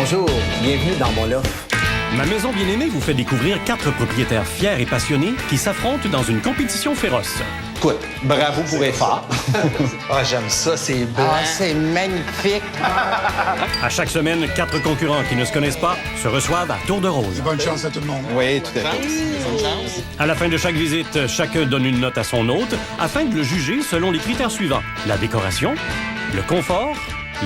Bonjour, bienvenue dans mon loft. Ma maison bien-aimée vous fait découvrir 4 propriétaires fiers et passionnés qui s'affrontent dans une compétition féroce. Écoute, bravo pour effort. Ah, j'aime ça, c'est beau. Ah, c'est magnifique. À chaque semaine, 4 concurrents qui ne se connaissent pas se reçoivent à tour de rôle. Bonne chance à tout le monde. Oui, tout à fait. À la fin de chaque visite, chacun donne une note à son hôte afin de le juger selon les critères suivants: la décoration, le confort,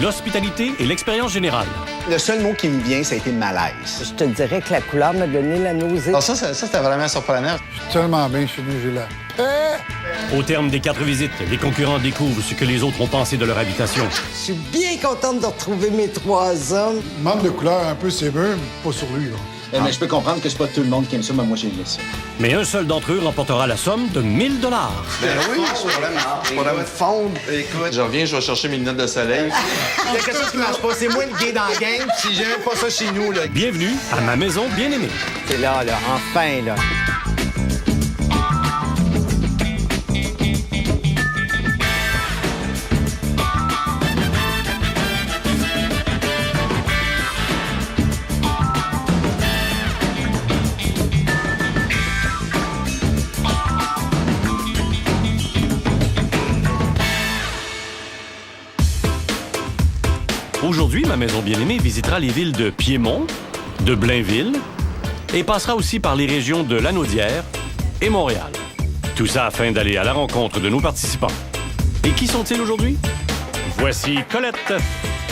l'hospitalité et l'expérience générale. Le seul mot qui me vient, ça a été malaise. Je te dirais que la couleur m'a donné la nausée. Alors ça c'était vraiment surprenant. Je suis tellement bien chez lui, j'ai là. Au terme des 4 visites, les concurrents découvrent ce que les autres ont pensé de leur habitation. Je suis bien contente de retrouver mes 3 hommes. Manque de couleur un peu sévère, mais pas sur lui, là. Mais je peux comprendre que c'est pas tout le monde qui aime ça, mais moi, j'ai aimé ça. Mais un seul d'entre eux remportera la somme de 1000 $. Ben oui, pour la fondre. Écoute, je reviens, je vais chercher mes lunettes de soleil. Il y a quelque chose qui marche pas. C'est moi le gay dans la gang, puis j'ai même pas ça chez nous, là. Bienvenue à ma maison bien-aimée. C'est là, enfin, là. Aujourd'hui, ma maison bien-aimée visitera les villes de Piémont, de Blainville et passera aussi par les régions de Lanaudière et Montréal. Tout ça afin d'aller à la rencontre de nos participants. Et qui sont-ils aujourd'hui? Voici Colette.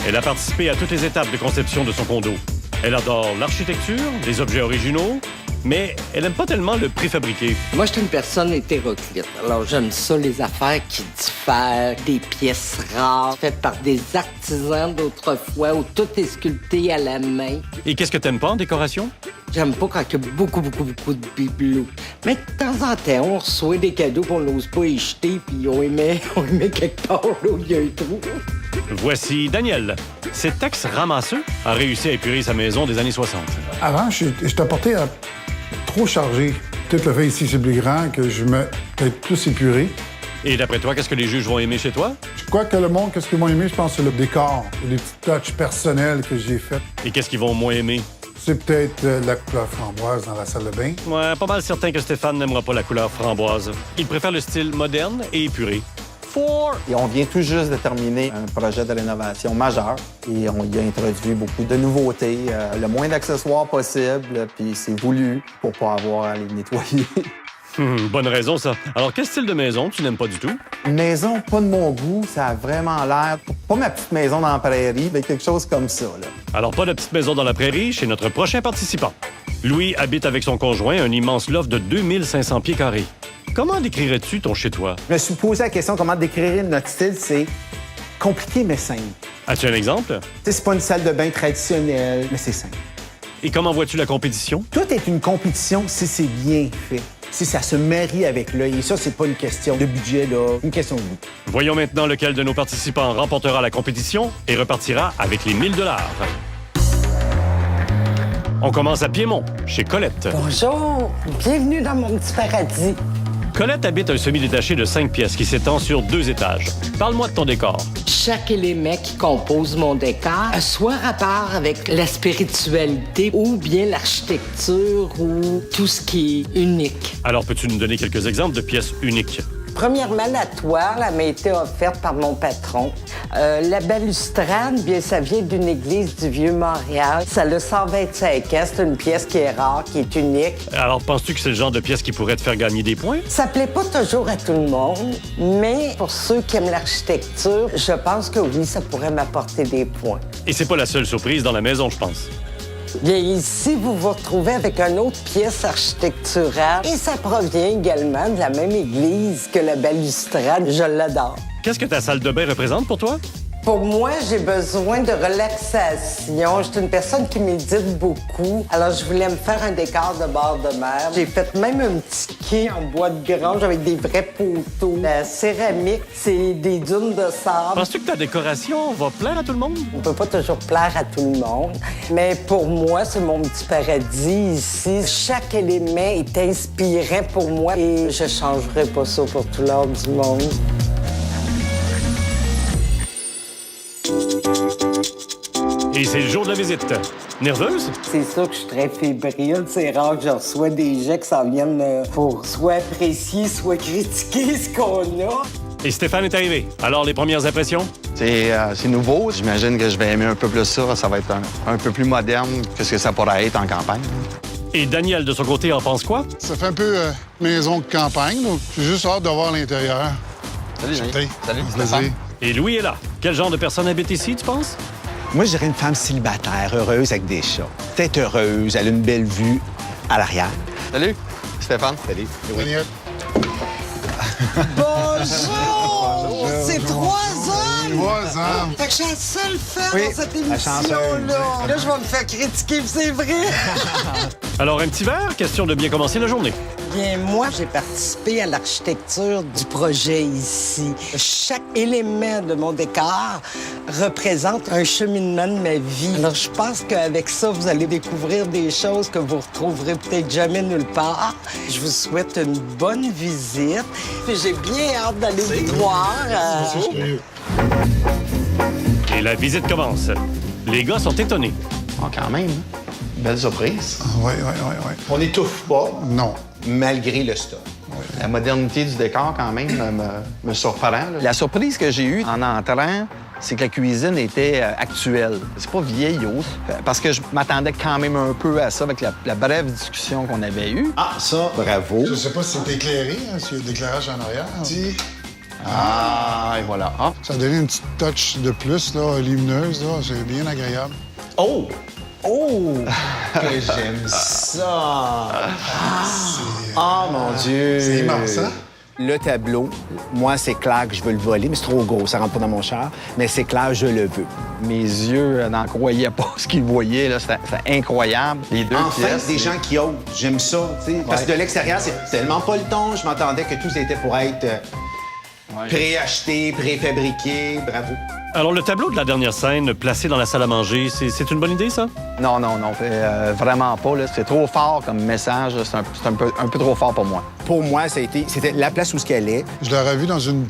Elle a participé à toutes les étapes de conception de son condo. Elle adore l'architecture, les objets originaux, mais elle n'aime pas tellement le préfabriqué. Moi, je suis une personne hétéroclite. Alors, j'aime ça, les affaires qui diffèrent, des pièces rares, faites par des artisans d'autrefois, où tout est sculpté à la main. Et qu'est-ce que t'aimes pas en décoration? J'aime pas quand il y a beaucoup de bibelots. Mais de temps en temps, on reçoit des cadeaux qu'on n'ose pas y jeter, puis on les met quelque part là où il y a un trou. Voici Daniel. Cet ex-ramasseux a réussi à épurer sa maison des années 60. Avant, je t'apportais à trop chargé. Peut-être le fait ici, c'est plus grand, que je me peut-être plus épuré. Et d'après toi, qu'est-ce que les juges vont aimer chez toi? Je crois que le monde, qu'est-ce qu'ils m'ont aimé, je pense, c'est le décor. Les petits touches personnels que j'ai faits. Et qu'est-ce qu'ils vont moins aimer? C'est peut-être la couleur framboise dans la salle de bain. Ouais, pas mal certain que Stéphane n'aimera pas la couleur framboise. Il préfère le style moderne et épuré. Et on vient tout juste de terminer un projet de rénovation majeur et on y a introduit beaucoup de nouveautés, le moins d'accessoires possible, puis c'est voulu pour pas avoir à les nettoyer. Bonne raison, ça. Alors, quel style de maison tu n'aimes pas du tout? Une maison pas de mon goût, ça a vraiment l'air, pas ma petite maison dans la prairie, mais quelque chose comme ça, là. Alors, pas de petite maison dans la prairie chez notre prochain participant. Louis habite avec son conjoint un immense loft de 2500 pieds carrés. Comment décrirais-tu ton chez-toi? Je me suis posé la question comment décrire notre style. C'est compliqué, mais simple. As-tu un exemple? C'est pas une salle de bain traditionnelle, mais c'est simple. Et comment vois-tu la compétition? Tout est une compétition si c'est bien fait. Si ça se marie avec l'œil. Et ça, c'est pas une question de budget, là. Une question de goût. Voyons maintenant lequel de nos participants remportera la compétition et repartira avec les 1000 $. On commence à Piémont, chez Colette. Bonjour, bienvenue dans mon petit paradis. Colette habite un semi-détaché de 5 pièces qui s'étend sur 2 étages. Parle-moi de ton décor. Chaque élément qui compose mon décor a soit rapport avec la spiritualité ou bien l'architecture ou tout ce qui est unique. Alors, peux-tu nous donner quelques exemples de pièces uniques? Premièrement, la toile, elle m'a été offerte par mon patron. La balustrade, bien, ça vient d'une église du Vieux-Montréal. Ça a 125 ans. C'est une pièce qui est rare, qui est unique. Alors, penses-tu que c'est le genre de pièce qui pourrait te faire gagner des points? Ça plaît pas toujours à tout le monde, mais pour ceux qui aiment l'architecture, je pense que oui, ça pourrait m'apporter des points. Et c'est pas la seule surprise dans la maison, je pense. Bien, ici, vous vous retrouvez avec une autre pièce architecturale et ça provient également de la même église que la balustrade. Je l'adore. Qu'est-ce que ta salle de bain représente pour toi? Pour moi, j'ai besoin de relaxation. Je suis une personne qui médite beaucoup. Alors, je voulais me faire un décor de bord de mer. J'ai fait même un petit quai en bois de grange avec des vrais poteaux. La céramique, c'est des dunes de sable. Penses-tu que ta décoration va plaire à tout le monde? On peut pas toujours plaire à tout le monde. Mais pour moi, c'est mon petit paradis ici. Chaque élément est inspirant pour moi et je changerai pas ça pour tout l'or du monde. Et c'est le jour de la visite. Nerveuse? C'est ça que je suis très fébrile. C'est rare que je reçois des gens qui s'en viennent pour soit apprécier, soit critiquer ce qu'on a. Et Stéphane est arrivé. Alors, les premières impressions? C'est nouveau. J'imagine que je vais aimer un peu plus ça. Ça va être un peu plus moderne que ce que ça pourrait être en campagne. Et Daniel, de son côté, en pense quoi? Ça fait un peu maison de campagne, donc j'ai juste hâte de voir l'intérieur. Salut, Jean. Salut, Stéphane. Et Louis est là. Quel genre de personne habite ici, tu penses? Moi, je dirais une femme célibataire, heureuse avec des chats. Peut-être heureuse, elle a une belle vue à l'arrière. Salut, Stéphane. Salut. Daniel. Bonjour! C'est 3 hommes! 3 ans. Fait que je suis la seule femme Oui, dans cette la chanceuse. émission-là. Là, je vais me faire critiquer, puis c'est vrai. Alors, un petit verre, question de bien commencer la journée. Bien, moi, j'ai participé à l'architecture du projet ici. Chaque élément de mon décor représente un cheminement de ma vie. Alors, je pense qu'avec ça, vous allez découvrir des choses que vous retrouverez peut-être jamais nulle part. Je vous souhaite une bonne visite. Puis j'ai bien hâte d'aller vous voir. Et la visite commence. Les gars sont étonnés. Oh, quand même. Belle surprise. Oui. On n'étouffe pas, Non. malgré le stock. La modernité du décor, quand même, me surprend. Là. La surprise que j'ai eue en entrant, c'est que la cuisine était actuelle. C'est pas vieillot, parce que je m'attendais quand même un peu à ça avec la brève discussion qu'on avait eue. Ah, ça, bravo. Je sais pas si c'est éclairé, s'il y a de l'éclairage en arrière. Si. Ah, et voilà. Ah. Ça a donné une petite touch de plus, là, lumineuse, là. C'est bien agréable. Oh! Oh! Que j'aime ça! Ah, mon Dieu! C'est immense, hein? Le tableau, moi, c'est clair que je veux le voler, mais c'est trop gros, ça rentre pas dans mon char. Mais c'est clair, je le veux. Mes yeux n'en croyaient pas ce qu'ils voyaient. Là. C'était incroyable. Les deux Enfin, pièces. des gens qui osent. J'aime ça, tu sais. Parce que de l'extérieur, c'est tellement pas le ton. Je m'entendais que tout était pour être préacheté, préfabriqué. Bravo. Alors, le tableau de la dernière scène, placé dans la salle à manger, c'est une bonne idée, ça? Non, vraiment pas. Là. C'est trop fort comme message. C'est un peu trop fort pour moi. Pour moi, c'était la place où ce qu'elle est. Je l'aurais vu dans une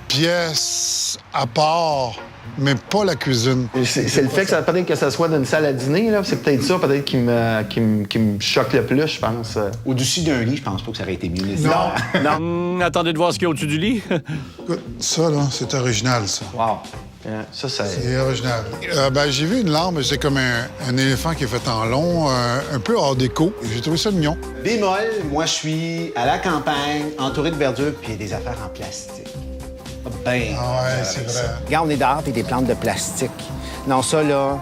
pièce à part, mais pas la cuisine. C'est le fait que ça peut-être que ça soit d'une salle à dîner. Là. C'est peut-être ça peut-être qui me choque le plus, je pense. Au-dessus d'un lit, je pense pas que ça aurait été mieux. Non. Attendez de voir ce qu'il y a au-dessus du lit. Écoute, ça, là, c'est original, ça. Wow. Ça, C'est original. J'ai vu une lampe, c'est comme un éléphant qui est fait en long, un peu hors déco. J'ai trouvé ça mignon. Bémol, moi, je suis à la campagne, entouré de verdure, puis des affaires en plastique. Ben, Ah ouais, c'est vrai. regarde, on est dehors, puis des plantes de plastique. Non, ça, là,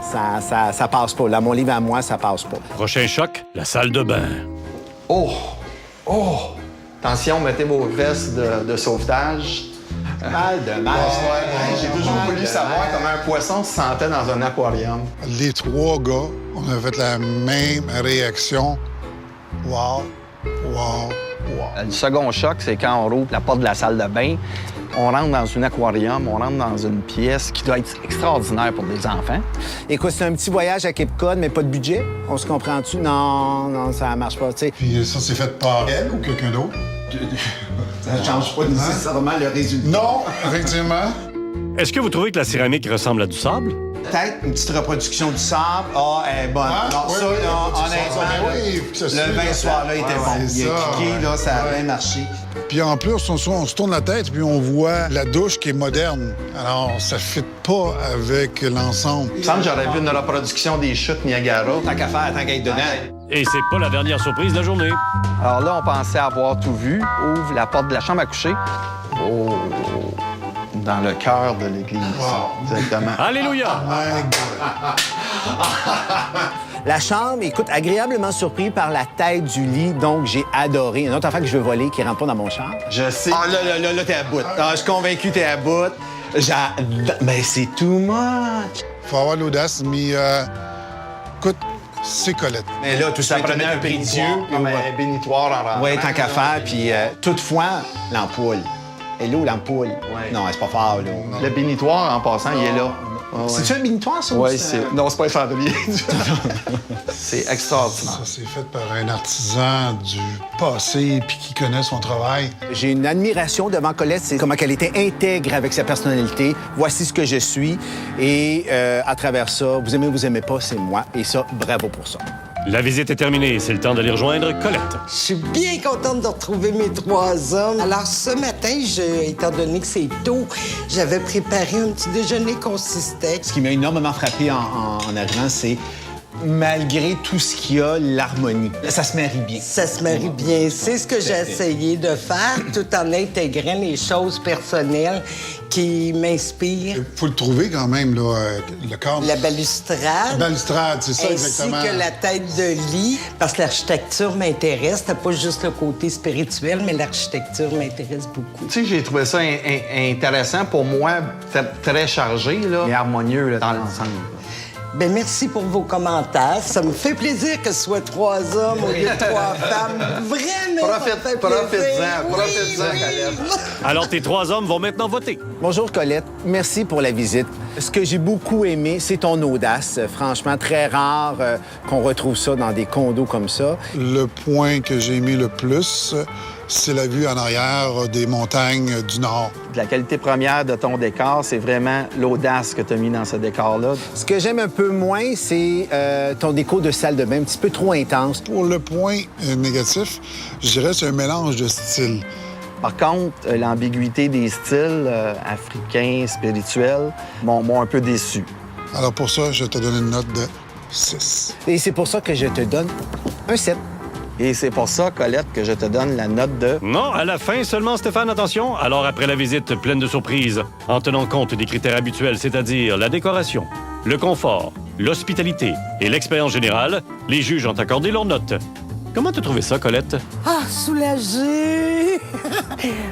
ça passe pas. Là, mon livre à moi, ça passe pas. Prochain choc, la salle de bain. Oh! Attention, mettez vos vestes de sauvetage. Mal de mer. J'ai toujours voulu savoir comment un poisson se sentait dans un aquarium. Les 3 gars, on a fait la même réaction. Wow. Le second choc, c'est quand on rouvre la porte de la salle de bain. On rentre dans un aquarium, on rentre dans une pièce qui doit être extraordinaire pour des enfants. Écoute, c'est un petit voyage à Cape Cod, mais pas de budget. On se comprend-tu? Non, ça marche pas, tu sais. Puis ça, c'est fait par elle ou quelqu'un d'autre? Ça change pas nécessairement le résultat. Non, effectivement. Est-ce que vous trouvez que la céramique ressemble à du sable? Peut-être une petite reproduction du sable. Ah, elle est bonne. non, oui, ça, oui, là, oui, honnêtement, oui, là, oui, ça, c'est le vin sûr, soir-là était bon. c'est Il a ça, cliqué, ouais. là, ça a bien marché. Puis en plus, on se tourne la tête puis on voit la douche qui est moderne. Alors, ça ne fit pas avec l'ensemble. Il me semble que j'aurais vu une reproduction des chutes Niagara. Tant qu'à faire, tant qu'à être dedans. Et c'est pas la dernière surprise de la journée. Alors là, on pensait avoir tout vu. Ouvre la porte de la chambre à coucher. Oh! Dans le cœur de l'église. Wow. Exactement. Alléluia! My God. La chambre, écoute, agréablement surpris par la tête du lit, donc j'ai adoré. Une autre affaire que je veux voler qui rentre pas dans mon char. Je sais. Ah, là, t'es à bout. Ah, je suis convaincu, t'es à bout. Mais c'est too much. Faut avoir l'audace, mais écoute, c'est Colette. Mais là, tout ça prenait un prix Dieu. Comme un bénitoire en rentrant. Oui, tant qu'à faire. Puis toutefois, l'ampoule. Hello, l'ampoule. Ouais. Non, c'est pas fort, là. Le bénitoire, en passant, il est là. C'est-tu un mini-toit, ça? Oui, c'est... Non, c'est pas un chandelier. C'est extraordinaire. Ça, c'est fait par un artisan du passé puis qui connaît son travail. J'ai une admiration devant Colette, c'est comment elle était intègre avec sa personnalité. Voici ce que je suis. Et à travers ça, vous aimez pas, c'est moi. Et ça, bravo pour ça. La visite est terminée. C'est le temps d'aller rejoindre Colette. Je suis bien contente de retrouver mes 3 hommes. Alors, ce matin, étant donné que c'est tôt, j'avais préparé un petit déjeuner consistant. Ce qui m'a énormément frappé en arrivant, c'est malgré tout ce qu'il y a, l'harmonie. Ça se marie bien. Ça se marie bien. C'est ce que j'ai essayé de faire, tout en intégrant les choses personnelles qui m'inspirent. Il faut le trouver quand même, là, le cadre. La balustrade. La balustrade, c'est ça, ainsi exactement. que la tête de lit, parce que l'architecture m'intéresse. C'est pas juste le côté spirituel, mais l'architecture m'intéresse beaucoup. Tu sais, j'ai trouvé ça intéressant pour moi, très chargé, là, mais harmonieux là, dans l'ensemble. Bien, merci pour vos commentaires. Ça me fait plaisir que ce soit 3 hommes au lieu de 3 femmes. Vraiment, ça me fait plaisir. Profite-en, Colette. Alors, tes 3 hommes vont maintenant voter. Bonjour Colette, merci pour la visite. Ce que j'ai beaucoup aimé, c'est ton audace. Franchement, très rare qu'on retrouve ça dans des condos comme ça. Le point que j'ai aimé le plus, c'est la vue en arrière des montagnes du Nord. La qualité première de ton décor, c'est vraiment l'audace que tu as mis dans ce décor-là. Ce que j'aime un peu moins, c'est ton déco de salle de bain, un petit peu trop intense. Pour le point négatif, je dirais que c'est un mélange de styles. Par contre, l'ambiguïté des styles africains, spirituels, m'ont un peu déçu. Alors pour ça, je te donne une note de 6. Et c'est pour ça que je te donne un 7. Et c'est pour ça, Colette, que je te donne la note de... Non, à la fin seulement, Stéphane, attention. Alors, après la visite pleine de surprises, en tenant compte des critères habituels, c'est-à-dire la décoration, le confort, l'hospitalité et l'expérience générale, les juges ont accordé leur note. Comment t'as trouvé ça, Colette? Ah, soulagée!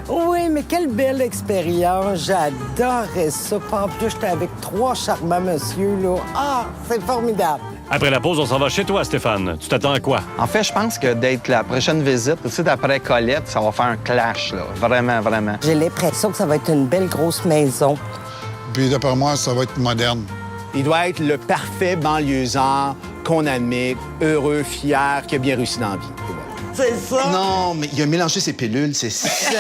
Oui, mais quelle belle expérience. J'adorais ça. En plus, j'étais avec 3 charmants monsieur, là. Ah, c'est formidable. Après la pause, on s'en va chez toi, Stéphane. Tu t'attends à quoi? En fait, je pense que d'être la prochaine visite, tout de suite après Colette, ça va faire un clash, là. Vraiment, vraiment. J'ai l'impression que ça va être une belle grosse maison. Puis d'après moi, ça va être moderne. Il doit être le parfait banlieusard qu'on admet, heureux, fier, qui a bien réussi dans la vie. C'est ça? Non, mais il a mélangé ses pilules, c'est certain.